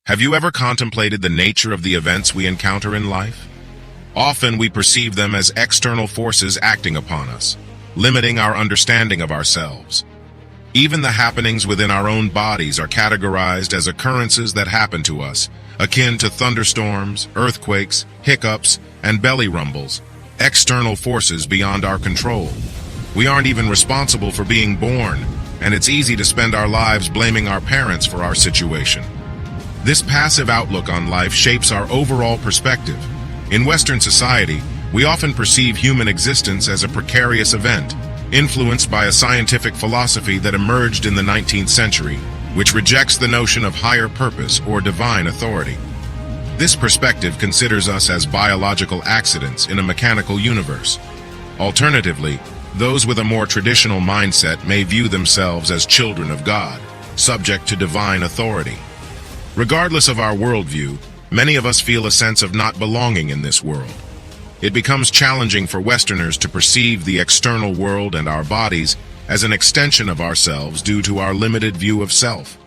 Have you ever contemplated the nature of the events we encounter in life? Often we perceive them as external forces acting upon us, limiting our understanding of ourselves. Even the happenings within our own bodies are categorized as occurrences that happen to us, akin to thunderstorms, earthquakes, hiccups, and belly rumbles, external forces beyond our control. We aren't even responsible for being born, and it's easy to spend our lives blaming our parents for our situation. This passive outlook on life shapes our overall perspective. In Western society, we often perceive human existence as a precarious event, influenced by a scientific philosophy that emerged in the 19th century, which rejects the notion of higher purpose or divine authority. This perspective considers us as biological accidents in a mechanical universe. Alternatively, those with a more traditional mindset may view themselves as children of God, subject to divine authority. Regardless of our worldview, many of us feel a sense of not belonging in this world. It becomes challenging for Westerners to perceive the external world and our bodies as an extension of ourselves due to our limited view of self.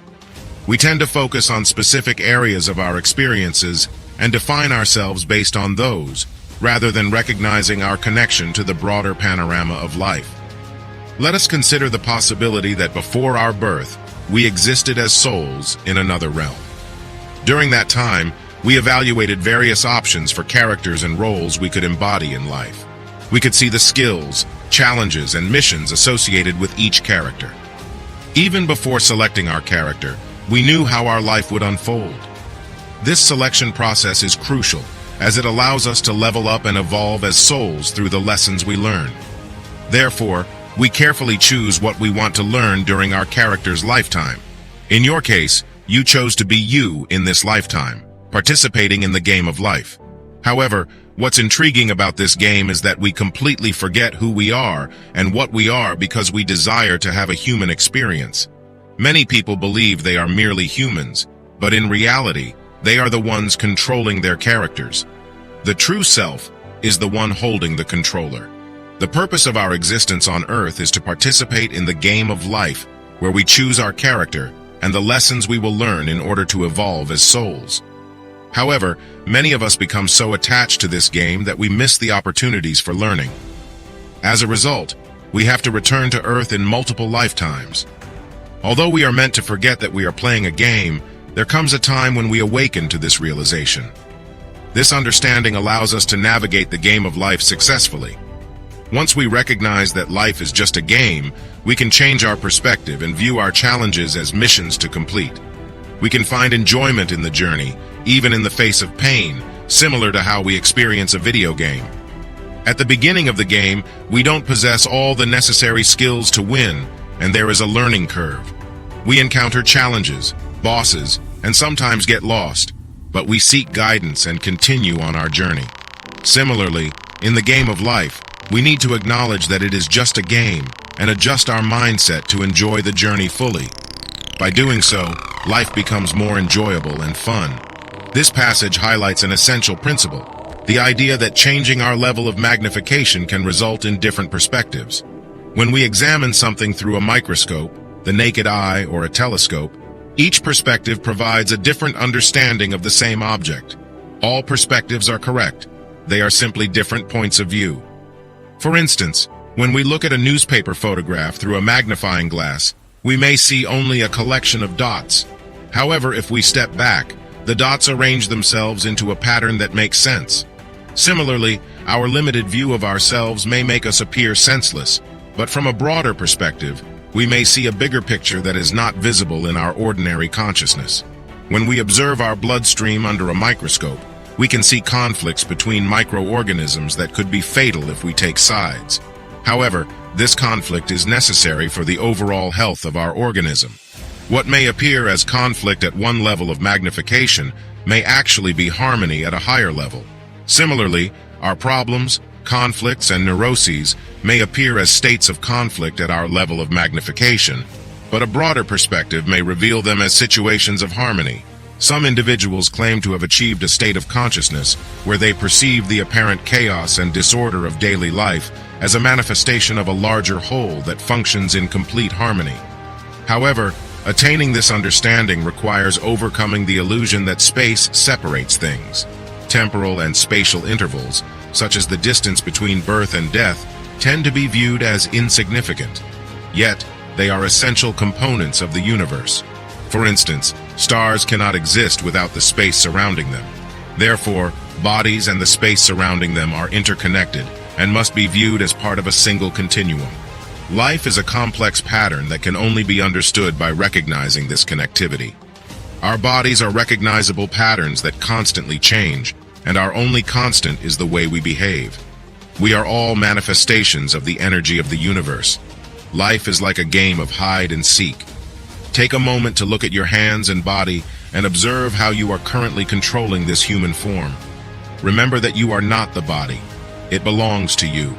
We tend to focus on specific areas of our experiences and define ourselves based on those, rather than recognizing our connection to the broader panorama of life. Let us consider the possibility that before our birth, we existed as souls in another realm. During that time, we evaluated various options for characters and roles we could embody in life. We could see the skills, challenges, and missions associated with each character. Even before selecting our character, we knew how our life would unfold. This selection process is crucial, as it allows us to level up and evolve as souls through the lessons we learn. Therefore, we carefully choose what we want to learn during our character's lifetime. In your case, you chose to be you in this lifetime, participating in the game of life. However, what's intriguing about this game is that we completely forget who we are and what we are because we desire to have a human experience. Many people believe they are merely humans, but in reality, they are the ones controlling their characters. The true self is the one holding the controller. The purpose of our existence on Earth is to participate in the game of life, where we choose our character and the lessons we will learn in order to evolve as souls. However, many of us become so attached to this game that we miss the opportunities for learning. As a result, we have to return to Earth in multiple lifetimes. Although we are meant to forget that we are playing a game, there comes a time when we awaken to this realization. This understanding allows us to navigate the game of life successfully. Once we recognize that life is just a game, we can change our perspective and view our challenges as missions to complete. We can find enjoyment in the journey, even in the face of pain, similar to how we experience a video game. At the beginning of the game, we don't possess all the necessary skills to win, and there is a learning curve. We encounter challenges, bosses, and sometimes get lost, but we seek guidance and continue on our journey. Similarly, in the game of life, we need to acknowledge that it is just a game and adjust our mindset to enjoy the journey fully. By doing so, life becomes more enjoyable and fun. This passage highlights an essential principle, the idea that changing our level of magnification can result in different perspectives. When we examine something through a microscope, the naked eye, or a telescope, each perspective provides a different understanding of the same object. All perspectives are correct. They are simply different points of view. For instance, when we look at a newspaper photograph through a magnifying glass, we may see only a collection of dots. However, if we step back, the dots arrange themselves into a pattern that makes sense. Similarly, our limited view of ourselves may make us appear senseless, but from a broader perspective, we may see a bigger picture that is not visible in our ordinary consciousness. When we observe our bloodstream under a microscope, we can see conflicts between microorganisms that could be fatal if we take sides. However, this conflict is necessary for the overall health of our organism. What may appear as conflict at one level of magnification may actually be harmony at a higher level. Similarly, our problems, conflicts, and neuroses may appear as states of conflict at our level of magnification, but a broader perspective may reveal them as situations of harmony. Some individuals claim to have achieved a state of consciousness where they perceive the apparent chaos and disorder of daily life as a manifestation of a larger whole that functions in complete harmony. However, Attaining this understanding requires overcoming the illusion that space separates things. Temporal and spatial intervals, such as the distance between birth and death, tend to be viewed as insignificant. Yet, they are essential components of the universe. For instance, stars cannot exist without the space surrounding them. Therefore, bodies and the space surrounding them are interconnected and must be viewed as part of a single continuum. Life is a complex pattern that can only be understood by recognizing this connectivity. Our bodies are recognizable patterns that constantly change, and our only constant is the way we behave. We are all manifestations of the energy of the universe. Life is like a game of hide and seek. Take a moment to look at your hands and body and observe how you are currently controlling this human form. Remember that you are not the body. It belongs to you.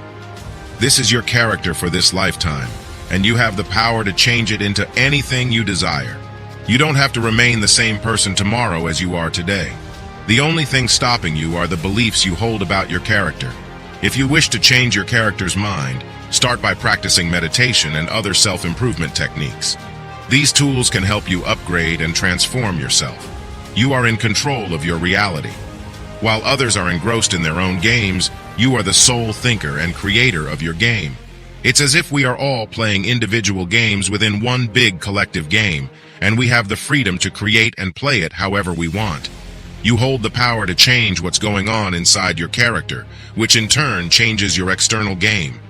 This is your character for this lifetime, and you have the power to change it into anything you desire. You don't have to remain the same person tomorrow as you are today. The only thing stopping you are the beliefs you hold about your character. If you wish to change your character's mind, start by practicing meditation and other self-improvement techniques. These tools can help you upgrade and transform yourself. You are in control of your reality. While others are engrossed in their own games, you are the sole thinker and creator of your game. It's as if we are all playing individual games within one big collective game, and we have the freedom to create and play it however we want. You hold the power to change what's going on inside your character, which in turn changes your external game.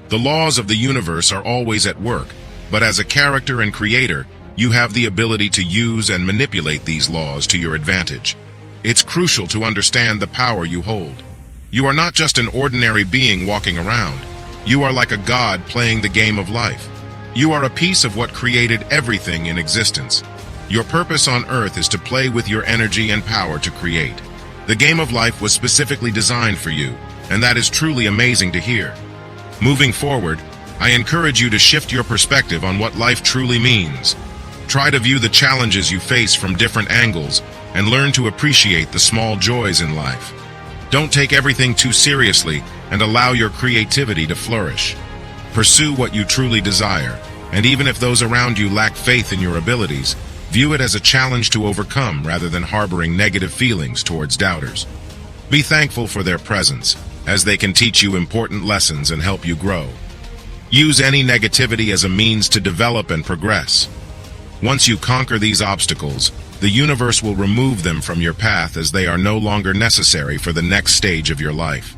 The laws of the universe are always at work, but as a character and creator, you have the ability to use and manipulate these laws to your advantage. It's crucial to understand the power you hold. You are not just an ordinary being walking around. You are like a god playing the game of life. You are a piece of what created everything in existence. Your purpose on Earth is to play with your energy and power to create. The game of life was specifically designed for you, and that is truly amazing to hear. Moving forward, I encourage you to shift your perspective on what life truly means. Try to view the challenges you face from different angles and learn to appreciate the small joys in life. Don't take everything too seriously and allow your creativity to flourish. Pursue what you truly desire, and even if those around you lack faith in your abilities, view it as a challenge to overcome rather than harboring negative feelings towards doubters. Be thankful for their presence, as they can teach you important lessons and help you grow. Use any negativity as a means to develop and progress. Once you conquer these obstacles, the universe will remove them from your path as they are no longer necessary for the next stage of your life.